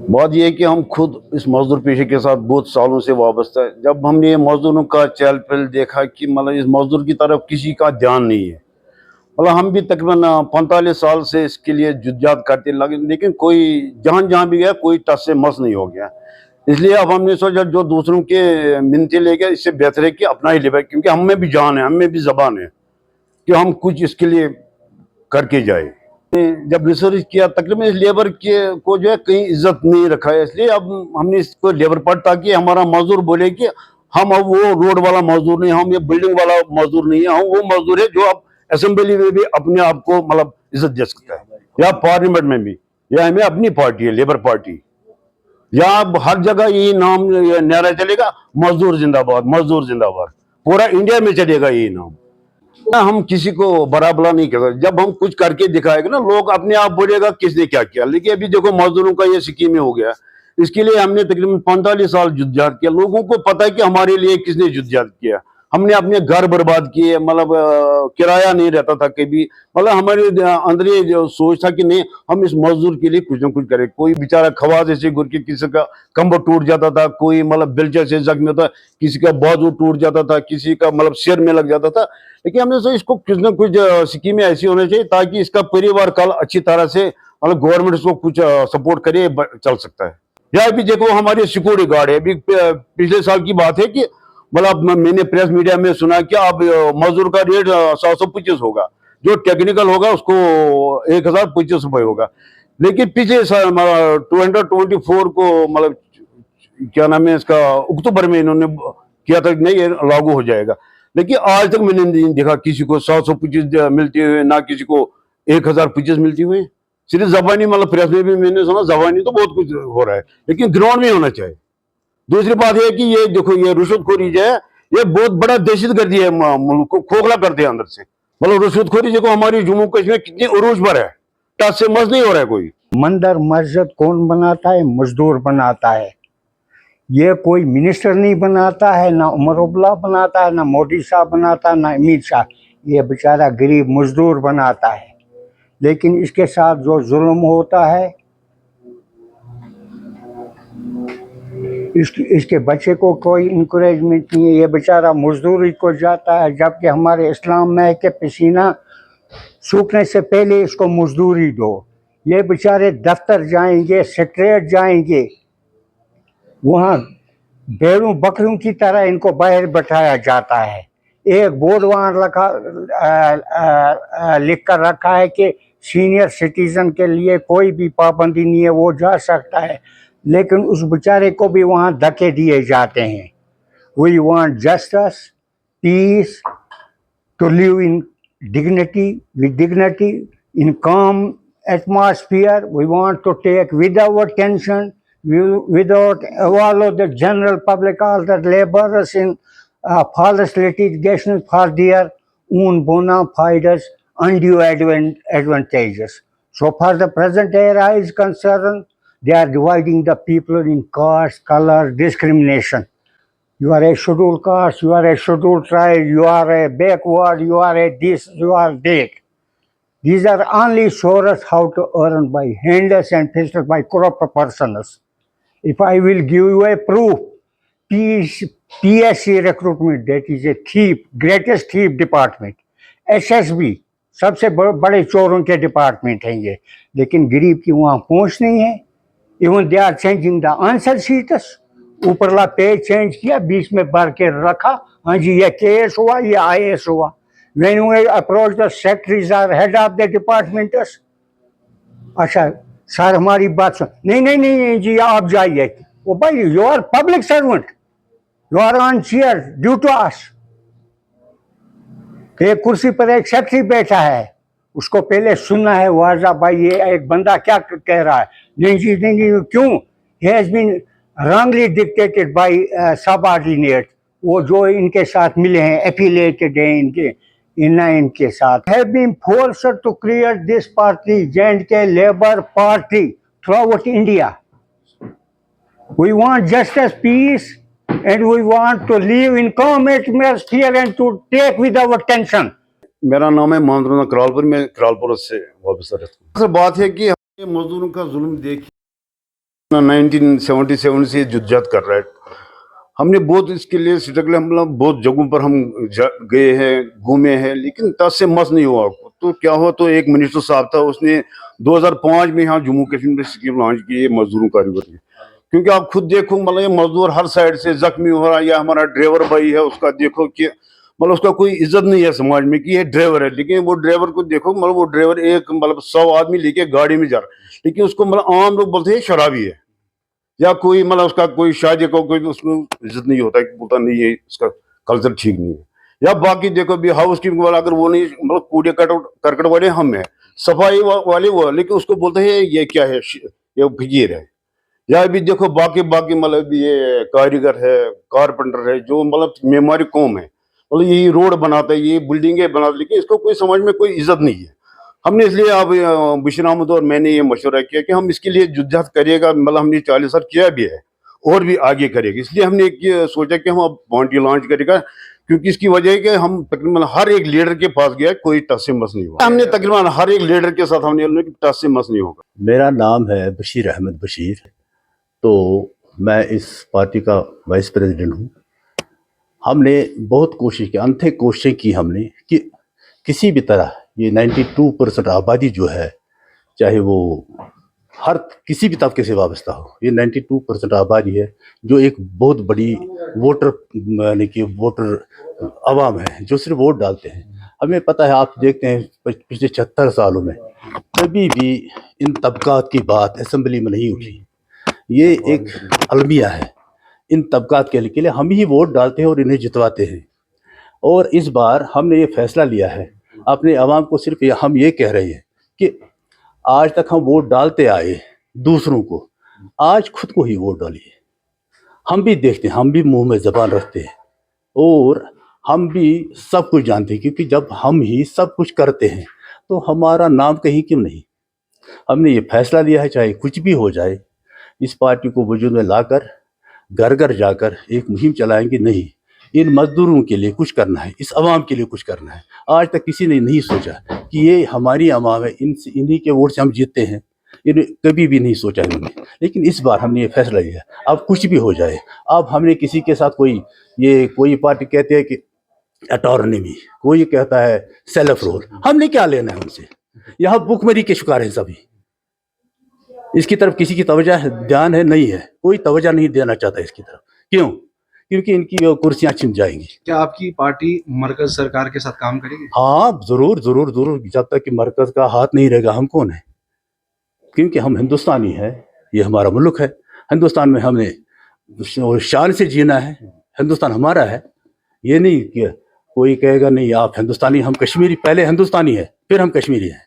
बात यह है कि हम खुद इस मजदूर पेशे के साथ बहुत सालों से वाबस्ता है। जब हमने ये मजदूरों का चहल पहल देखा कि मतलब इस मजदूर की तरफ किसी का ध्यान नहीं है, मतलब हम भी तकरीबन 45 साल से इसके लिए जुद्दीयात करते लगे, लेकिन कोई जहाँ जहाँ भी गया कोई टस से मस नहीं हो गया। इसलिए अब हमने सोचा जो दूसरों के मिन्नतें ले गए, इससे बेहतर है कि अपना ही ले, क्योंकि हम में भी जान है, हम में भी जबान है कि हम कुछ इसके लिए करके जाए। जब रिसर्च किया तकरीबन इस लेबर के को जो है कहीं इज्जत नहीं रखा है, इसलिए अब हमने इसको लेबर पर, ताकि हमारा मजदूर बोले कि हम अब वो रोड वाला मजदूर नहीं, हम ये बिल्डिंग वाला मजदूर नहीं है, हम वो मजदूर है जो अब असेंबली में भी अपने आप को मतलब इज्जत दे सकता है, या पार्लियामेंट में भी, या हमें अपनी पार्टी है लेबर पार्टी, या हर जगह यही नाम नारा चलेगा, मजदूर जिंदाबाद, मजदूर जिंदाबाद, पूरा इंडिया में चलेगा यही नाम। हम किसी को बड़ा भला नहीं करते, जब हम कुछ करके दिखाएंगे ना, लोग अपने आप बोलेगा किसने क्या किया। लेकिन अभी देखो मजदूरों का ये स्कीम हो गया, इसके लिए हमने तकरीबन 45 साल जुद्दीयात किया। लोगों को पता है कि हमारे लिए किसने जुद्दीयात किया। हमने अपने घर बर्बाद किए, मतलब किराया नहीं रहता था कभी, मतलब हमारे अंदर ये जो सोच था कि नहीं, हम इस मजदूर के लिए कुछ ना कुछ करें। कोई बेचारा खवास ऐसे गुर के किसी का कंबर टूट जाता था, कोई मतलब बेलचा से जख्मी होता, किसी का बाजू टूट जाता था, किसी का मतलब सिर में लग जाता था। लेकिन हमने सोचा इसको कुछ ना कुछ स्कीमें ऐसी होनी चाहिए ताकि इसका परिवार कल अच्छी तरह से, मतलब गवर्नमेंट इसको कुछ सपोर्ट करे, चल सकता है। या अभी देखो हमारे सिक्योरिटी गार्ड है, अभी पिछले साल की बात है कि मतलब मैंने प्रेस मीडिया में सुना कि अब मजदूर का रेट 725 होगा, जो टेक्निकल होगा उसको 1025 रुपये होगा। लेकिन पिछले साल 2024 को, मतलब क्या नाम है इसका, अक्टूबर में इन्होंने किया था नहीं ये लागू हो जाएगा। लेकिन आज तक मैंने नहीं देखा किसी को 725 मिलती हुए, ना किसी को 1025 मिलती हुई। सिर्फ जबानी, मतलब प्रेस में भी मैंने सुना जबानी तो बहुत कुछ हो रहा है, लेकिन ग्राउंड में होना चाहिए। दूसरी बात यह कि ये देखो ये रुश्वतखोरी जो है, ये बहुत बड़ा दहशतगर्दी है, मुल्क को खोखला कर दिया अंदर से। मतलब रुश्वतखोरी देखो हमारी जम्मू कश्मीर कितनी उरूज पर है, टच से मस नहीं हो रहा है कोई। मंदिर मस्जिद कौन बनाता है? मजदूर बनाता है। ये कोई मिनिस्टर नहीं बनाता है, ना उमर अब्दुल्ला बनाता है, ना मोदी साहब बनाता है, ना अमित शाह। ये बेचारा गरीब मजदूर बनाता है। लेकिन इसके साथ जो जुल्म होता है, इसके बच्चे को कोई इंकरेजमेंट नहीं है, ये बेचारा मजदूरी को जाता है। जबकि हमारे इस्लाम में है कि पसीना सूखने से पहले इसको मजदूरी दो। ये बेचारे दफ्तर जाएंगे, स्ट्रेट जाएंगे, वहाँ भेड़ों बकरियों की तरह इनको बाहर बैठाया जाता है। एक बोर्ड वहाँ लिख कर रखा है कि सीनियर सिटीजन के लिए कोई भी पाबंदी नहीं है, वो जा सकता है। लेकिन उस बेचारे को भी वहाँ धक्के दिए जाते हैं। We want justice, peace, to live in dignity, with dignity, in calm atmosphere. We want to take without tension, without all of the general public, all the laborers in false litigation for their own bona fides, undue advantages. So far the present era is concerned, they are dividing the people in caste, color, discrimination. You are a scheduled caste, you are a scheduled tribe, you are a backward, you are a this, you are that. These are only sources how to earn by handless and pistols by corrupt persons. If I will give you a proof, PSC recruitment, that is a thief, greatest thief department. SSB, सबसे बड़े चोरों के department हैं ये, लेकिन गरीब की वहाँ पहुँच नहीं है। Even they are changing the answer sheets, ऊपरला पेज चेंज किया, बीच में भर के रखा, हाँ जी ये KS हुआ, ये IAS हुआ। When we approach the secretaries or head of the departments, अच्छा सर हमारी बात सुन, नहीं नहीं नहीं जी आप जाइए। वो भाई you are public servant, you are on chair due to us. एक कुर्सी पर एक सेक्रेटरी बैठा है, उसको पहले सुनना है वाजा भाई ये एक बंदा क्या कह रहा है। नहीं जी नहीं, क्यों? he has been wrongly dictated by subordinate, वो जो इनके साथ मिले हैं, एफिलिएटेड हैं इनके साथ। have been forced to create this party, J&K Labour Party, throughout India. We want justice, peace, and we want to live in calm atmosphere and to take without tension. मेरा नाम है मोहम्मद रमजान करालपुर, मैं करालपुर से वाबस्ता रहता हूँ। सर बात है कि हम मजदूरों का जुल्म देखिए 1977 से जुद्दोजहद कर रहा है। हमने बहुत इसके लिए स्ट्रगल, हम बहुत जगहों पर हम गए हैं, घूमे हैं, लेकिन तस से मस नहीं हुआ। तो क्या हुआ, तो एक मिनिस्टर साहब था, उसने 2005 में यहाँ जम्मू कश्मीर में स्कीम लॉन्च की है मजदूरों का रिवर की। क्योंकि आप खुद देखो, मतलब ये मजदूर हर साइड से जख्मी हो रहा है, या हमारा ड्राइवर भाई है उसका देखो कि मतलब उसका कोई इज्जत नहीं है समाज में कि ये ड्राइवर है, लेकिन वो ड्राइवर को देखो, मतलब वो ड्राइवर एक मतलब 100 आदमी लेके गाड़ी में जा रहा है, लेकिन उसको मतलब आम लोग बोलते हैं शराबी है, या कोई मतलब उसका कोई शादी को कोई उसको इज्जत नहीं होता है, बोलता नहीं है इसका कल्चर ठीक नहीं है। या बाकी देखो भी हाउस कीपिंग वाला, अगर वो नहीं मतलब कूड़े करकट वाले हम है, सफाई वाले वो, लेकिन उसको बोलते हैं ये क्या है, ये फकीर है। या भी देखो बाकी बाकी मतलब ये कारीगर है, कारपेंटर है, जो मतलब मेमारी कौम है, मतलब यही रोड बनाता है, ये बिल्डिंगें बनाता है, लेकिन इसको कोई समाज में कोई इज्जत नहीं है। हमने इसलिए अब बशीर अहमद और मैंने ये मशवरा किया कि हम इसके लिए जुद्दोजहद करिएगा, मतलब हमने 40 साल किया भी है और भी आगे करेगा। इसलिए हमने ये सोचा कि हम अब बाउंड्री लॉन्च करेगा, क्योंकि इसकी वजह है कि हम तकरीबन हर एक लीडर के पास गया, कोई टस से मस नहीं हुआ। हमने तकरीबन हर एक लीडर के साथ हमने टस से मस नहीं होगा। मेरा नाम है बशीर अहमद बशीर, तो मैं इस पार्टी का वाइस प्रेसिडेंट हूँ। हमने बहुत कोशिश की, अनथक कोशिशें की हमने कि किसी भी तरह ये 92% आबादी जो है, चाहे वो हर किसी भी तबके से वाबस्ता हो, ये 92% आबादी है जो एक बहुत बड़ी वोटर यानी कि वोटर आवाम है जो सिर्फ वोट डालते हैं। हमें पता है, आप देखते हैं पिछले 76 सालों में कभी भी इन तबकात की बात असेंबली में नहीं उठी। ये एक अलमिया है, इन तबकात के लिए हम ही वोट डालते हैं और इन्हें जितवाते हैं। और इस बार हमने ये फैसला लिया है अपने आवाम को, सिर्फ हम ये कह रहे हैं कि आज तक हम वोट डालते आए दूसरों को, आज खुद को ही वोट डालिए। हम भी देखते हैं, हम भी मुंह में ज़बान रखते हैं और हम भी सब कुछ जानते हैं, क्योंकि जब हम ही सब कुछ करते हैं तो हमारा नाम कहीं क्यों नहीं। हमने ये फैसला लिया है, चाहे कुछ भी हो जाए, इस पार्टी को वजूद में लाकर घर घर जाकर एक मुहिम चलाएंगे। नहीं, इन मजदूरों के लिए कुछ करना है, इस अवाम के लिए कुछ करना है। आज तक किसी ने नहीं सोचा कि ये हमारी अवाम है, इन्हीं के वोट से हम जीतते हैं, इन्हें कभी भी नहीं सोचा इन्होंने। लेकिन इस बार हमने ये फैसला लिया, अब कुछ भी हो जाए, अब हमने किसी के साथ कोई पार्टी कहती है कि अटॉर्नमी, कोई कहता है सेल्फ रोल, हमने क्या लेना है उनसे। यहाँ भूखमरी के शिकार हैं सभी, इसकी तरफ किसी की तवज्जो ध्यान है नहीं है, कोई तवज्जो नहीं देना चाहता इसकी तरफ। क्यों? क्योंकि इनकी कुर्सियां छिन जाएंगी। क्या आपकी पार्टी मरकज सरकार के साथ काम करेगी? हाँ, जरूर जरूर जरूर, जब तक कि मरकज का हाथ नहीं रहेगा हम कौन है। क्योंकि हम हिंदुस्तानी हैं, ये हमारा मुल्क है, हिंदुस्तान में हमने शान से जीना है, हिंदुस्तान हमारा है। ये नहीं कि कोई कहेगा नहीं आप हिंदुस्तानी, हम कश्मीरी, पहले हिंदुस्तानी है फिर हम कश्मीरी हैं।